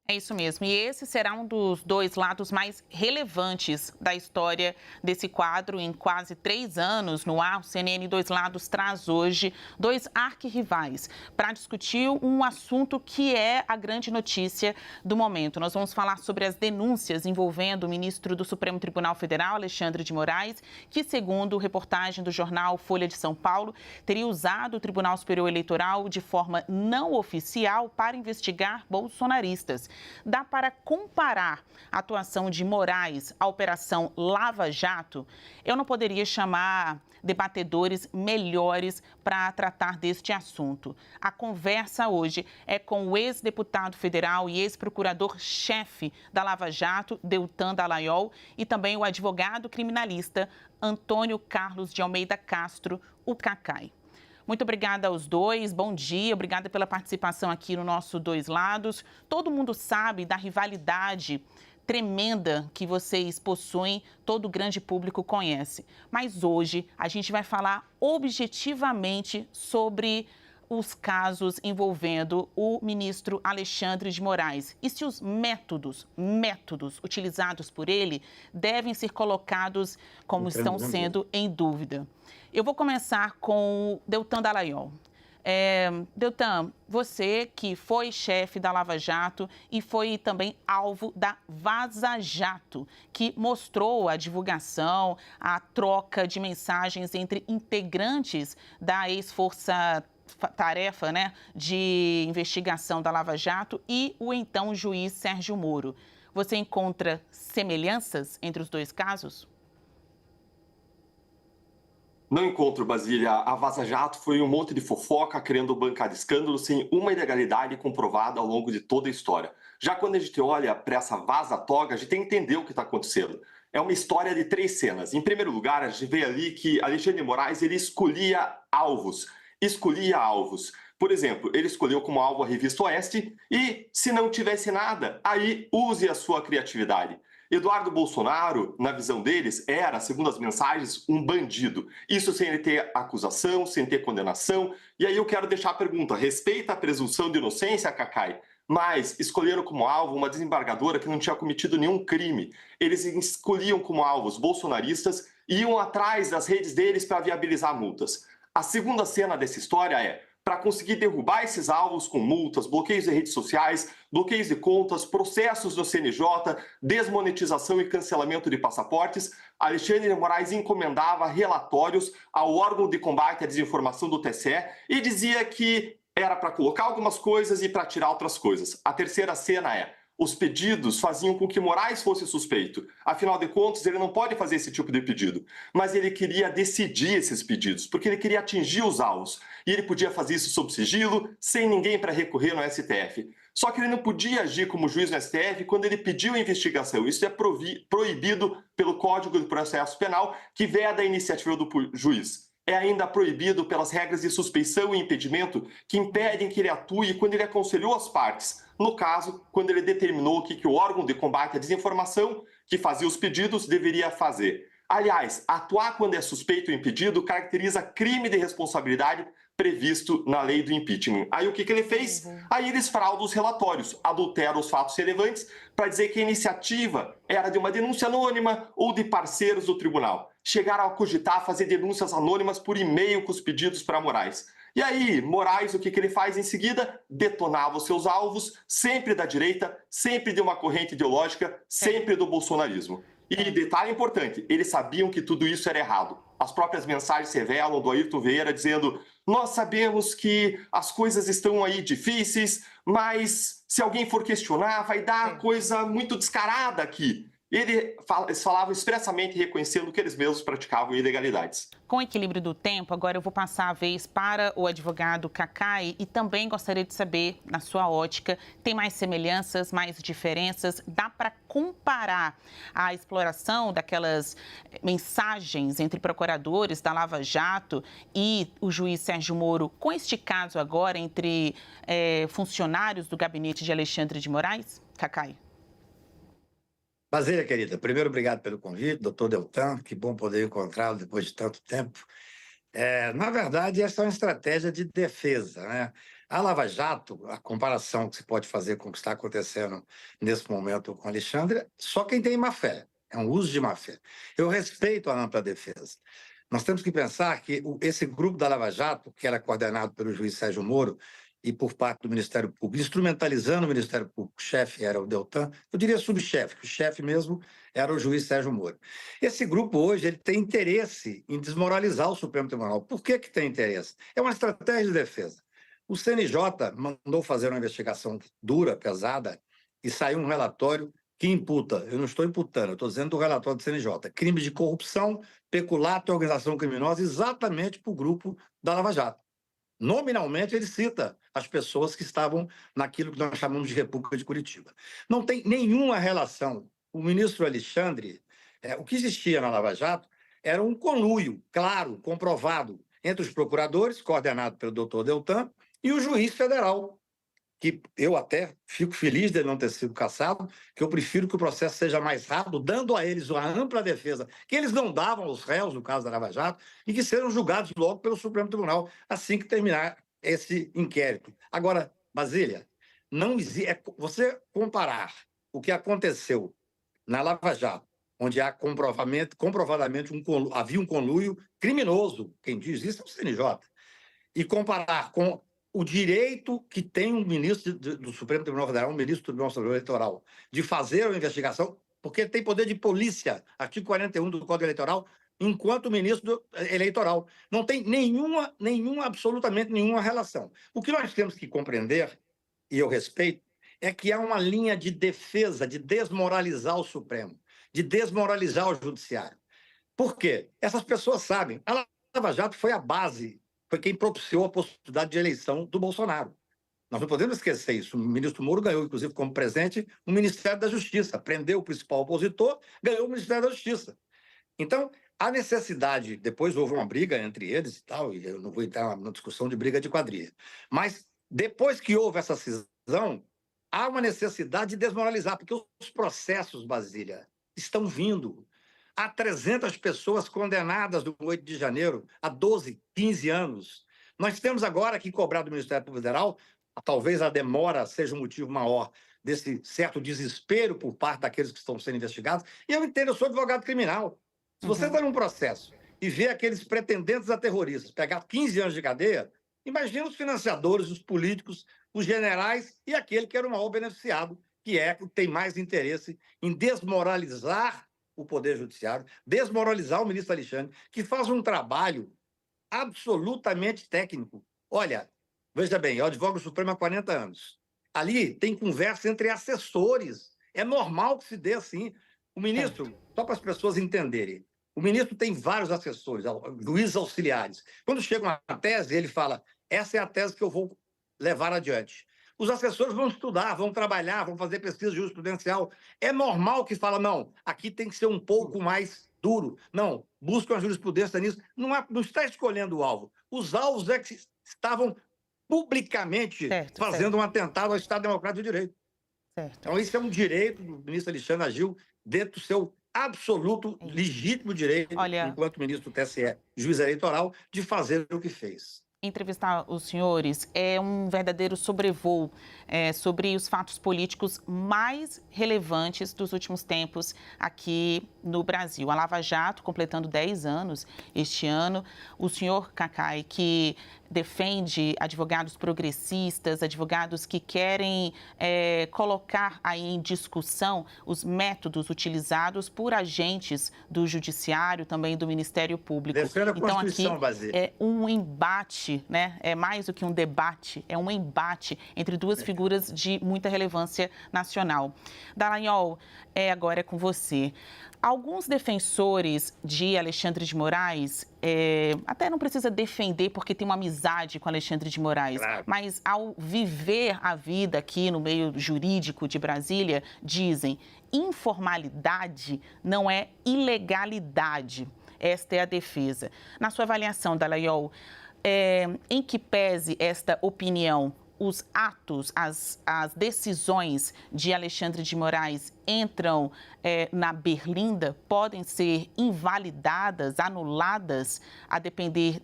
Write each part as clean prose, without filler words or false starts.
É isso mesmo. E esse será um dos dois lados mais relevantes da história desse quadro. Em quase 3 anos no ar, o CNN Dois Lados traz hoje dois arquirrivais para discutir um assunto que é a grande notícia do momento. Nós vamos falar sobre as denúncias envolvendo o ministro do Supremo Tribunal Federal, Alexandre de Moraes, que, segundo reportagem do jornal Folha de São Paulo, teria usado o Tribunal Superior Eleitoral de forma não oficial para investigar bolsonaristas. Dá para comparar a atuação de Moraes à Operação Lava Jato? Eu não poderia chamar debatedores melhores para tratar deste assunto. A conversa hoje é com o ex-deputado federal e ex-procurador-chefe da Lava Jato, Deltan Dallagnol, e também o advogado criminalista Antônio Carlos de Almeida Castro, o Cacai. Muito obrigada aos dois, bom dia, obrigada pela participação aqui no nosso Dois Lados. Todo mundo sabe da rivalidade tremenda que vocês possuem, todo o grande público conhece. Mas hoje a gente vai falar objetivamente sobre os casos envolvendo o ministro Alexandre de Moraes e se os métodos utilizados por ele devem ser colocados como estão sendo em dúvida. Eu vou começar com o Deltan Dallagnol. Deltan, você que foi chefe da Lava Jato e foi também alvo da Vaza Jato, que mostrou a divulgação, a troca de mensagens entre integrantes da ex-força-tarefa, né, de investigação da Lava Jato e o então juiz Sérgio Moro. Você encontra semelhanças entre os dois casos? Não encontro, Basília. A Vaza Jato foi um monte de fofoca querendo bancar escândalo sem uma ilegalidade comprovada ao longo de toda a história. Já quando a gente olha para essa Vaza Toga, a gente tem que entender o que está acontecendo. É uma história de 3 cenas. Em primeiro lugar, a gente vê ali que Alexandre de Moraes ele escolhia alvos. Por exemplo, ele escolheu como alvo a Revista Oeste e, se não tivesse nada, aí use a sua criatividade. Eduardo Bolsonaro, na visão deles, era, segundo as mensagens, um bandido. Isso sem ele ter acusação, sem ter condenação. E aí eu quero deixar a pergunta: respeita a presunção de inocência, Cacai? Mas escolheram como alvo uma desembargadora que não tinha cometido nenhum crime. Eles escolhiam como alvos bolsonaristas e iam atrás das redes deles para viabilizar multas. A segunda cena dessa história é: para conseguir derrubar esses alvos com multas, bloqueios de redes sociais, bloqueios de contas, processos no CNJ, desmonetização e cancelamento de passaportes, Alexandre de Moraes encomendava relatórios ao órgão de combate à desinformação do TSE e dizia que era para colocar algumas coisas e para tirar outras coisas. A terceira cena é: os pedidos faziam com que Moraes fosse suspeito. Afinal de contas, ele não pode fazer esse tipo de pedido. Mas ele queria decidir esses pedidos, porque ele queria atingir os alvos. E ele podia fazer isso sob sigilo, sem ninguém para recorrer no STF. Só que ele não podia agir como juiz no STF quando ele pediu a investigação. Isso é proibido pelo Código de Processo Penal, que veda a iniciativa do juiz. É ainda proibido pelas regras de suspeição e impedimento que impedem que ele atue quando ele aconselhou as partes. No caso, quando ele determinou o que o órgão de combate à desinformação, que fazia os pedidos, deveria fazer. Aliás, atuar quando é suspeito ou impedido caracteriza crime de responsabilidade previsto na lei do impeachment. Aí o que ele fez? Aí ele esfralda os relatórios, adultera os fatos relevantes para dizer que a iniciativa era de uma denúncia anônima ou de parceiros do tribunal. Chegaram a cogitar fazer denúncias anônimas por e-mail com os pedidos para Moraes. E aí, Moraes, o que ele faz em seguida? Detonava os seus alvos, sempre da direita, sempre de uma corrente ideológica, sempre do bolsonarismo. E detalhe importante, eles sabiam que tudo isso era errado. As próprias mensagens revelam do Ayrton Vieira dizendo: nós sabemos que as coisas estão aí difíceis, mas se alguém for questionar, vai dar coisa muito descarada aqui. Eles falavam expressamente reconhecendo que eles mesmos praticavam ilegalidades. Com o equilíbrio do tempo, agora eu vou passar a vez para o advogado Cacai e também gostaria de saber, na sua ótica, tem mais semelhanças, mais diferenças? Dá para comparar a exploração daquelas mensagens entre procuradores da Lava Jato e o juiz Sérgio Moro com este caso agora entre funcionários do gabinete de Alexandre de Moraes? Cacai. Basília, querida, primeiro, obrigado pelo convite, doutor Deltan, que bom poder encontrá-lo depois de tanto tempo. Na verdade, essa é uma estratégia de defesa, né? A Lava Jato, a comparação que se pode fazer com o que está acontecendo nesse momento com o Alexandre, só quem tem má fé, é um uso de má fé. Eu respeito a ampla defesa. Nós temos que pensar que esse grupo da Lava Jato, que era coordenado pelo juiz Sérgio Moro e por parte do Ministério Público, instrumentalizando o Ministério Público, o chefe era o Deltan, eu diria subchefe, que o chefe mesmo era o juiz Sérgio Moro. Esse grupo hoje ele tem interesse em desmoralizar o Supremo Tribunal. Por que tem interesse? É uma estratégia de defesa. O CNJ mandou fazer uma investigação dura, pesada, e saiu um relatório que imputa, eu não estou imputando, eu estou dizendo do relatório do CNJ, crime de corrupção, peculato e organização criminosa, exatamente para o grupo da Lava Jato. Nominalmente, ele cita as pessoas que estavam naquilo que nós chamamos de República de Curitiba. Não tem nenhuma relação. O ministro Alexandre, o que existia na Lava Jato era um conluio, claro, comprovado, entre os procuradores, coordenado pelo doutor Deltan, e o juiz federal, que eu até fico feliz de ele não ter sido cassado, que eu prefiro que o processo seja mais rápido, dando a eles uma ampla defesa, que eles não davam aos réus, no caso da Lava Jato, e que sejam julgados logo pelo Supremo Tribunal, assim que terminar esse inquérito. Agora, Basília, não você comparar o que aconteceu na Lava Jato, onde há comprovadamente havia um conluio criminoso, quem diz isso é o CNJ, e comparar com o direito que tem um ministro do Supremo Tribunal Federal, um ministro do Tribunal Superior Eleitoral, de fazer uma investigação, porque ele tem poder de polícia, artigo 41 do Código Eleitoral, enquanto ministro eleitoral. Não tem absolutamente nenhuma relação. O que nós temos que compreender, e eu respeito, é que há uma linha de defesa, de desmoralizar o Supremo, de desmoralizar o Judiciário. Por quê? Essas pessoas sabem. A Lava Jato foi a base, foi quem propiciou a possibilidade de eleição do Bolsonaro. Nós não podemos esquecer isso. O ministro Moro ganhou, inclusive, como presidente, o Ministério da Justiça. Prendeu o principal opositor, ganhou o Ministério da Justiça. Então, a necessidade... Depois houve uma briga entre eles e tal, e eu não vou entrar na discussão de briga de quadrilha. Mas, depois que houve essa cisão, há uma necessidade de desmoralizar, porque os processos, Basília, estão vindo. Há 300 pessoas condenadas do 8 de janeiro a 12, 15 anos. Nós temos agora que cobrar do Ministério Público Federal, talvez a demora seja um motivo maior desse certo desespero por parte daqueles que estão sendo investigados. E eu entendo, eu sou advogado criminal. Se você está num processo e vê aqueles pretendentes a terroristas pegar 15 anos de cadeia, imagina os financiadores, os políticos, os generais e aquele que era o maior beneficiado, que tem mais interesse em desmoralizar o Poder Judiciário, desmoralizar o ministro Alexandre, que faz um trabalho absolutamente técnico. Olha, veja bem, eu advogo o Supremo há 40 anos. Ali tem conversa entre assessores. É normal que se dê assim. O ministro, só para as pessoas entenderem, o ministro tem vários assessores, juízes auxiliares. Quando chega uma tese, ele fala, essa é a tese que eu vou levar adiante. Os assessores vão estudar, vão trabalhar, vão fazer pesquisa jurisprudencial. É normal que fala, não, aqui tem que ser um pouco mais duro. Não, busca uma jurisprudência nisso. Não está escolhendo o alvo. Os alvos é que estavam publicamente fazendo um atentado ao Estado Democrático de Direito. Então, isso é um direito do ministro Alexandre Agil dentro do seu absoluto, legítimo direito, enquanto ministro do TSE, juiz eleitoral, de fazer o que fez. Entrevistar os senhores é um verdadeiro sobrevoo sobre os fatos políticos mais relevantes dos últimos tempos aqui no Brasil. A Lava Jato, completando 10 anos este ano. O senhor Cacai, que defende advogados progressistas, advogados que querem colocar aí em discussão os métodos utilizados por agentes do Judiciário, também do Ministério Público. Defenda a Constituição, então, aqui é um embate, né? É mais do que um debate, é um embate entre duas figuras de muita relevância nacional. Dallagnol, agora é com você. Alguns defensores de Alexandre de Moraes, até não precisa defender porque tem uma amizade com Alexandre de Moraes, claro, mas ao viver a vida aqui no meio jurídico de Brasília, dizem, informalidade não é ilegalidade. Esta é a defesa. Na sua avaliação, Dallagnol, em que pese esta opinião, os atos, as decisões de Alexandre de Moraes entram na berlinda, podem ser invalidadas, anuladas, a depender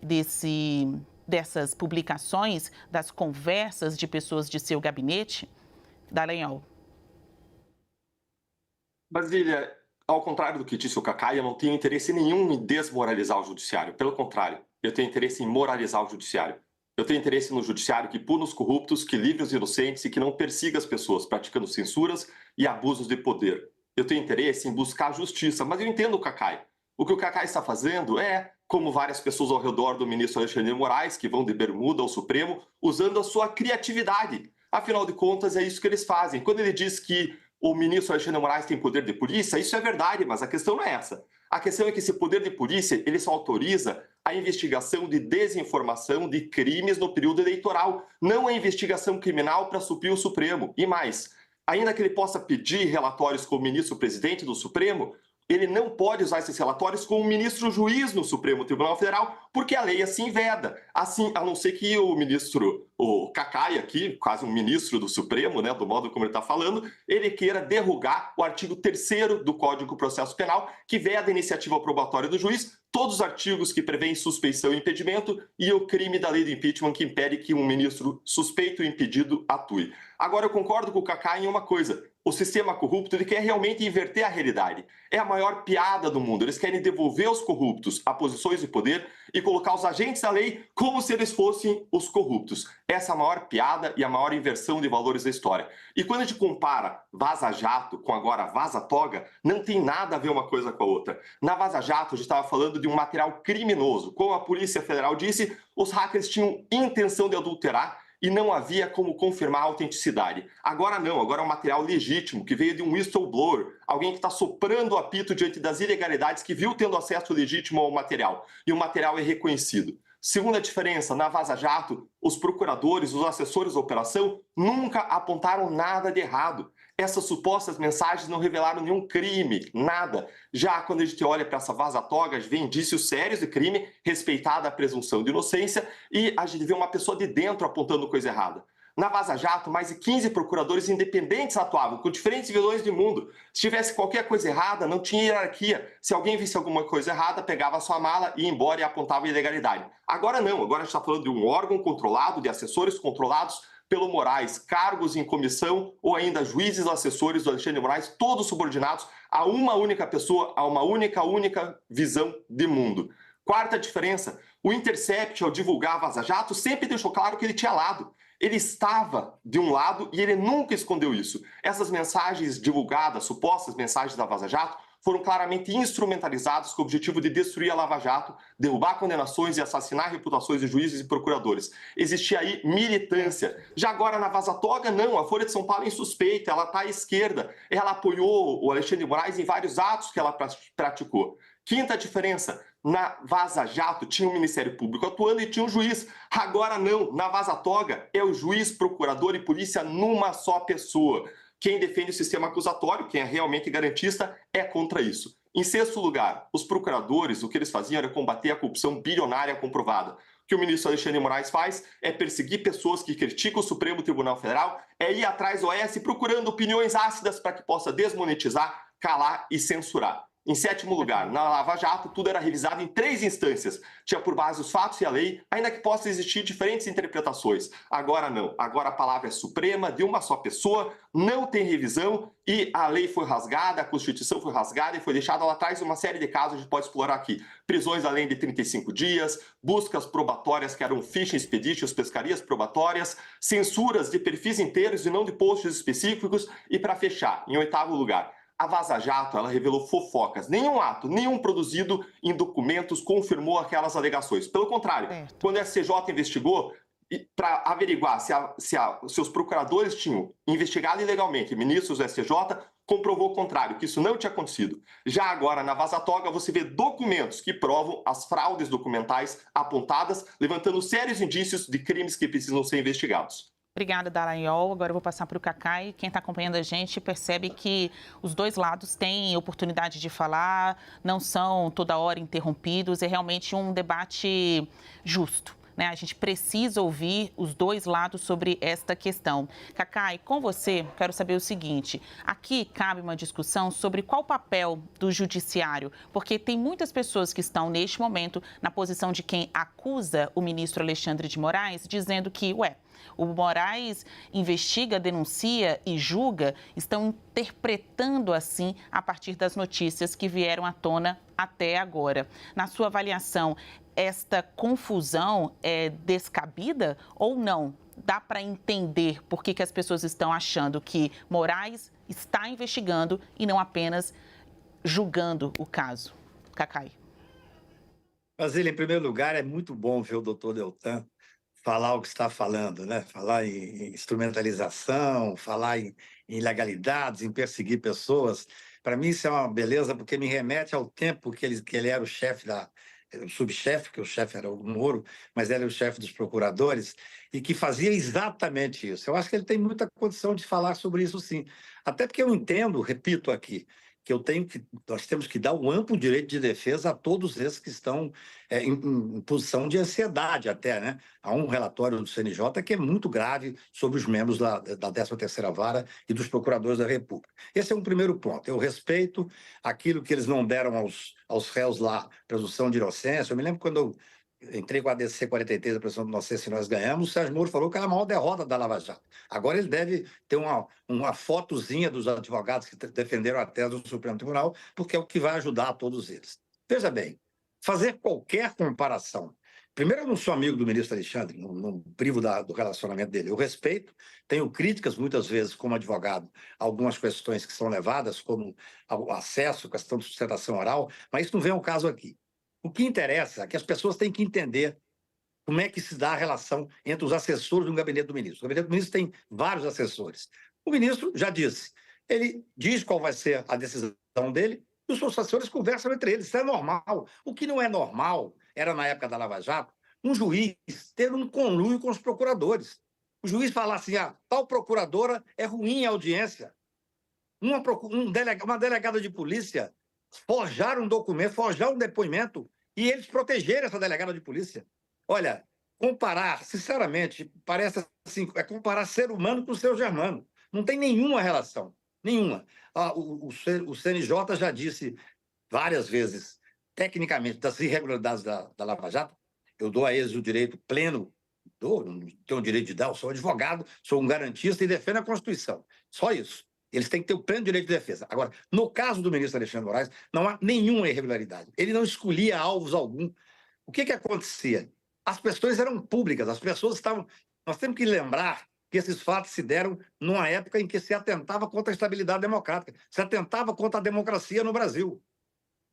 dessas publicações, das conversas de pessoas de seu gabinete? Dallagnol. Basília, ao contrário do que disse o Cacá, eu não tenho interesse nenhum em desmoralizar o judiciário. Pelo contrário, eu tenho interesse em moralizar o judiciário. Eu tenho interesse no judiciário que puna os corruptos, que livre os inocentes e que não persiga as pessoas praticando censuras e abusos de poder. Eu tenho interesse em buscar justiça, mas eu entendo o Cacá. O que o Cacá está fazendo é, como várias pessoas ao redor do ministro Alexandre de Moraes, que vão de bermuda ao Supremo, usando a sua criatividade. Afinal de contas, é isso que eles fazem. Quando ele diz que o ministro Alexandre de Moraes tem poder de polícia, isso é verdade, mas a questão não é essa. A questão é que esse poder de polícia, ele só autoriza a investigação de desinformação de crimes no período eleitoral, não a investigação criminal para suprir o Supremo. E mais, ainda que ele possa pedir relatórios como ministro-presidente do Supremo, ele não pode usar esses relatórios como ministro juiz no Supremo Tribunal Federal, porque a lei assim veda. Assim, a não ser que o ministro, o Cacá aqui, quase um ministro do Supremo, né, do modo como ele está falando, ele queira derrugar o artigo 3º do Código de Processo Penal, que veda a iniciativa probatória do juiz, todos os artigos que prevêem suspeição e impedimento e o crime da lei do impeachment que impede que um ministro suspeito e impedido atue. Agora, eu concordo com o Cacá em uma coisa. O sistema corrupto ele quer realmente inverter a realidade. É a maior piada do mundo. Eles querem devolver os corruptos a posições de poder e colocar os agentes da lei como se eles fossem os corruptos. Essa é a maior piada e a maior inversão de valores da história. E quando a gente compara Vaza Jato com agora Vaza Toga, não tem nada a ver uma coisa com a outra. Na Vaza Jato, a gente estava falando de um material criminoso. Como a Polícia Federal disse, os hackers tinham intenção de adulterar e não havia como confirmar a autenticidade. Agora não, agora é um material legítimo, que veio de um whistleblower, alguém que está soprando o apito diante das ilegalidades, que viu tendo acesso legítimo ao material, e o material é reconhecido. Segunda diferença, na Vaza Jato, os procuradores, os assessores da operação nunca apontaram nada de errado. Essas supostas mensagens não revelaram nenhum crime, nada. Já quando a gente olha para essa Vaza Toga, a gente vê indícios sérios de crime, respeitada a presunção de inocência, e a gente vê uma pessoa de dentro apontando coisa errada. Na Vaza Jato, mais de 15 procuradores independentes atuavam, com diferentes vilões do mundo. Se tivesse qualquer coisa errada, não tinha hierarquia. Se alguém visse alguma coisa errada, pegava a sua mala, ia embora e apontava a ilegalidade. Agora não, agora a gente está falando de um órgão controlado, de assessores controlados pelo Moraes, cargos em comissão ou ainda juízes ou assessores do Alexandre de Moraes, todos subordinados a uma única pessoa, a uma única visão de mundo. Quarta diferença, o Intercept, ao divulgar a Vaza Jato, sempre deixou claro que ele tinha lado. Ele estava de um lado e ele nunca escondeu isso. Essas mensagens divulgadas, supostas mensagens da Vaza Jato, foram claramente instrumentalizadas com o objetivo de destruir a Lava Jato, derrubar condenações e assassinar reputações de juízes e procuradores. Existia aí militância. Já agora na Vaza Toga, não. A Folha de São Paulo é insuspeita, ela está à esquerda. Ela apoiou o Alexandre de Moraes em vários atos que ela praticou. Quinta diferença, na Vaza Jato tinha um Ministério Público atuando e tinha um juiz. Agora não, na Vaza Toga é o juiz, procurador e polícia numa só pessoa. Quem defende o sistema acusatório, quem é realmente garantista, é contra isso. Em sexto lugar, os procuradores, o que eles faziam era combater a corrupção bilionária comprovada. O que o ministro Alexandre de Moraes faz é perseguir pessoas que criticam o Supremo Tribunal Federal, é ir atrás do OAS procurando opiniões ácidas para que possa desmonetizar, calar e censurar. Em sétimo lugar, na Lava Jato, tudo era revisado em 3 instâncias. Tinha por base os fatos e a lei, ainda que possa existir diferentes interpretações. Agora não. Agora a palavra é suprema, de uma só pessoa, não tem revisão e a lei foi rasgada, a Constituição foi rasgada e foi deixada lá atrás uma série de casos, a gente pode explorar aqui. Prisões além de 35 dias, buscas probatórias que eram fishing expeditions, pescarias probatórias, censuras de perfis inteiros e não de posts específicos. E para fechar, em oitavo lugar, a Vaza Jato, ela revelou fofocas. Nenhum ato, nenhum produzido em documentos confirmou aquelas alegações. Pelo contrário, quando a STJ investigou, para averiguar se os procuradores tinham investigado ilegalmente ministros do STJ, comprovou o contrário, que isso não tinha acontecido. Já agora, na Vaza Toga, você vê documentos que provam as fraudes documentais apontadas, levantando sérios indícios de crimes que precisam ser investigados. Obrigada, Dallagnol. Agora eu vou passar para o Cacá e quem está acompanhando a gente percebe que os dois lados têm oportunidade de falar, não são toda hora interrompidos, é realmente um debate justo. né? A gente precisa ouvir os dois lados sobre esta questão. Cacai, com você, quero saber o seguinte: aqui cabe uma discussão sobre qual o papel do judiciário, porque tem muitas pessoas que estão, neste momento, na posição de quem acusa o ministro Alexandre de Moraes, dizendo que, o Moraes investiga, denuncia e julga, estão interpretando assim a partir das notícias que vieram à tona até agora. Na sua avaliação, esta confusão é descabida ou não? Dá para entender por que as pessoas estão achando que Moraes está investigando e não apenas julgando o caso? Cacai. Basília, em primeiro lugar, é muito bom ver o doutor Deltan falar o que está falando, né? Falar em instrumentalização, falar em ilegalidades, em perseguir pessoas. Para mim, isso é uma beleza, porque me remete ao tempo que ele era o chefe o subchefe, que o chefe era o Moro, mas ele era o chefe dos procuradores, e que fazia exatamente isso. Eu acho que ele tem muita condição de falar sobre isso, sim. Até porque eu entendo, repito aqui, que nós temos que dar um amplo direito de defesa a todos esses que estão em posição de ansiedade até, né? Há um relatório do CNJ que é muito grave sobre os membros da 13ª Vara e dos procuradores da República. Esse é um primeiro ponto. Eu respeito aquilo que eles não deram aos réus lá, presunção de inocência. Eu me lembro quando eu entrei com a ADC 43, a presunção de inocência, e nós ganhamos, o Sérgio Moro falou que era a maior derrota da Lava Jato. Agora ele deve ter uma fotozinha dos advogados que defenderam a tese do Supremo Tribunal, porque é o que vai ajudar a todos eles. Veja bem, fazer qualquer comparação. Primeiro, eu não sou amigo do ministro Alexandre, não privo do relacionamento dele. Eu respeito, tenho críticas, muitas vezes, como advogado, a algumas questões que são levadas, como o acesso, questão de sustentação oral, mas isso não vem ao caso aqui. O que interessa é que as pessoas têm que entender como é que se dá a relação entre os assessores do gabinete do ministro. O gabinete do ministro tem vários assessores. O ministro já disse, ele diz qual vai ser a decisão dele e os seus assessores conversam entre eles. Isso é normal. O que não é normal era, na época da Lava Jato, um juiz ter um conluio com os procuradores. O juiz falar assim, tal procuradora é ruim em audiência. Uma delegada de polícia forjar um documento, forjar um depoimento e eles protegerem essa delegada de polícia. Olha, comparar, sinceramente, parece assim, é comparar ser humano com o ser germano. Não tem nenhuma relação, nenhuma. O CNJ já disse várias vezes, tecnicamente, das irregularidades da Lava Jato, eu dou a eles o direito pleno, não tenho o direito de dar, eu sou advogado, sou um garantista e defendo a Constituição. Só isso. Eles têm que ter o pleno direito de defesa. Agora, no caso do ministro Alexandre de Moraes, não há nenhuma irregularidade. Ele não escolhia alvos algum. O que acontecia? As questões eram públicas, as pessoas estavam... Nós temos que lembrar que esses fatos se deram numa época em que se atentava contra a estabilidade democrática, se atentava contra a democracia no Brasil.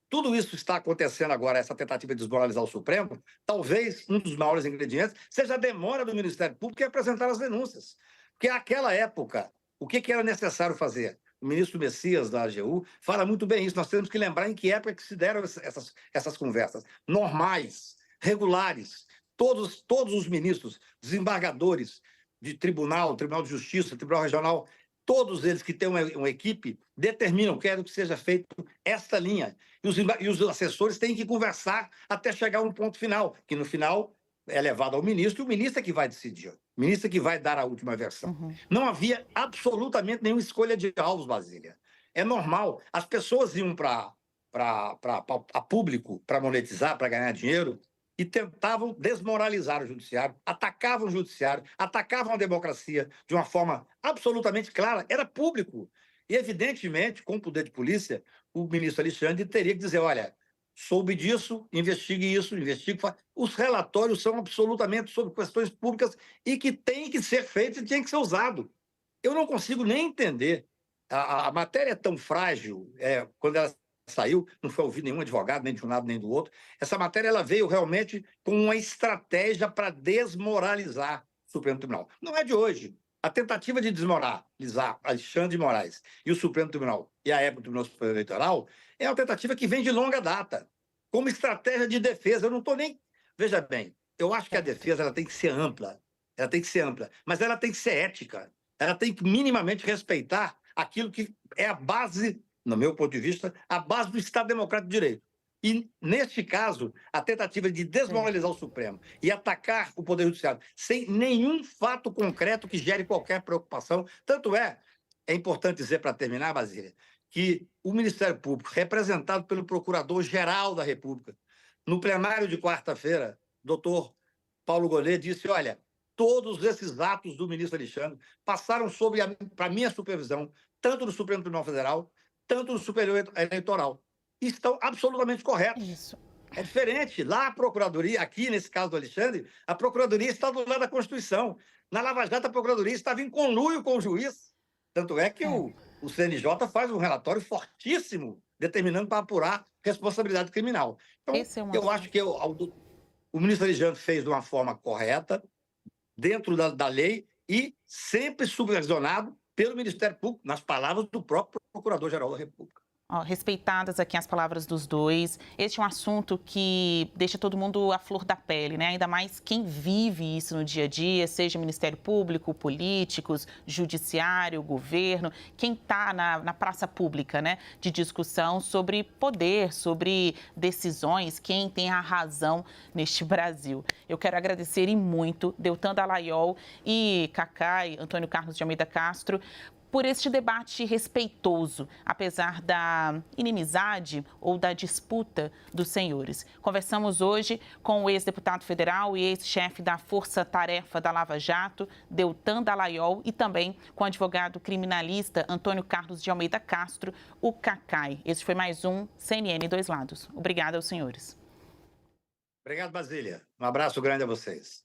Tudo isso está acontecendo agora, essa tentativa de desmoralizar o Supremo, talvez um dos maiores ingredientes seja a demora do Ministério Público em apresentar as denúncias. Porque naquela época, o que era necessário fazer? O ministro Messias, da AGU, fala muito bem isso. Nós temos que lembrar em que época que se deram essas conversas. Normais, regulares. Todos os ministros, desembargadores de Tribunal de Justiça, Tribunal Regional, todos eles que têm uma equipe, determinam, querem que seja feito esta linha. E os assessores têm que conversar até chegar a um ponto final, que no final é levado ao ministro, e o ministro é que vai decidir. O ministro é que vai dar a última versão. Uhum. Não havia absolutamente nenhuma escolha de alvos, Basília. É normal. As pessoas iam a público para monetizar, para ganhar dinheiro, e tentavam desmoralizar o judiciário, atacavam o judiciário, atacavam a democracia de uma forma absolutamente clara. Era público. E, evidentemente, com o poder de polícia, o ministro Alexandre teria que dizer, olha, soube disso, investigue isso, investigue... Os relatórios são absolutamente sobre questões públicas e que tem que ser feito e tem que ser usado. Eu não consigo nem entender. A matéria é tão frágil, quando ela saiu, não foi ouvido nenhum advogado, nem de um lado nem do outro. Essa matéria ela veio realmente com uma estratégia para desmoralizar o Supremo Tribunal. Não é de hoje. A tentativa de desmoralizar Alexandre de Moraes e o Supremo Tribunal e a época do Tribunal Superior Eleitoral é uma tentativa que vem de longa data, como estratégia de defesa. Eu não estou nem... Veja bem, eu acho que a defesa ela tem que ser ampla, mas ela tem que ser ética, ela tem que minimamente respeitar aquilo que é a base, no meu ponto de vista, a base do Estado Democrático de Direito. E, neste caso, a tentativa de desmoralizar o Supremo e atacar o Poder Judiciário sem nenhum fato concreto que gere qualquer preocupação. Tanto é importante dizer, para terminar, Basília, que o Ministério Público, representado pelo Procurador-Geral da República, no plenário de quarta-feira, doutor Paulo Gonet disse, olha, todos esses atos do ministro Alexandre passaram para minha supervisão, tanto do Supremo Tribunal Federal, tanto do Superior Eleitoral. E estão absolutamente corretos. Isso. É diferente. Lá a Procuradoria, aqui nesse caso do Alexandre, a Procuradoria está do lado da Constituição. Na Lava Jato, a Procuradoria estava em conluio com o juiz. Tanto é que o CNJ faz um relatório fortíssimo, determinando para apurar responsabilidade criminal. Então, eu acho que o ministro Alexandre fez de uma forma correta, dentro da lei e sempre supervisionado pelo Ministério Público, nas palavras do próprio Procurador-Geral da República. Respeitadas aqui as palavras dos dois, este é um assunto que deixa todo mundo à flor da pele, né? Ainda mais quem vive isso no dia a dia, seja Ministério Público, políticos, judiciário, governo, quem está na praça pública, né? De discussão sobre poder, sobre decisões, quem tem a razão neste Brasil. Eu quero agradecer e muito Deltan Dallagnol e Cacai, Antônio Carlos de Almeida Castro, por este debate respeitoso, apesar da inimizade ou da disputa dos senhores. Conversamos hoje com o ex-deputado federal e ex-chefe da Força Tarefa da Lava Jato, Deltan Dallagnol, e também com o advogado criminalista Antônio Carlos de Almeida Castro, o Cacai. Este foi mais um CNN Dois Lados. Obrigada aos senhores. Obrigado, Basília. Um abraço grande a vocês.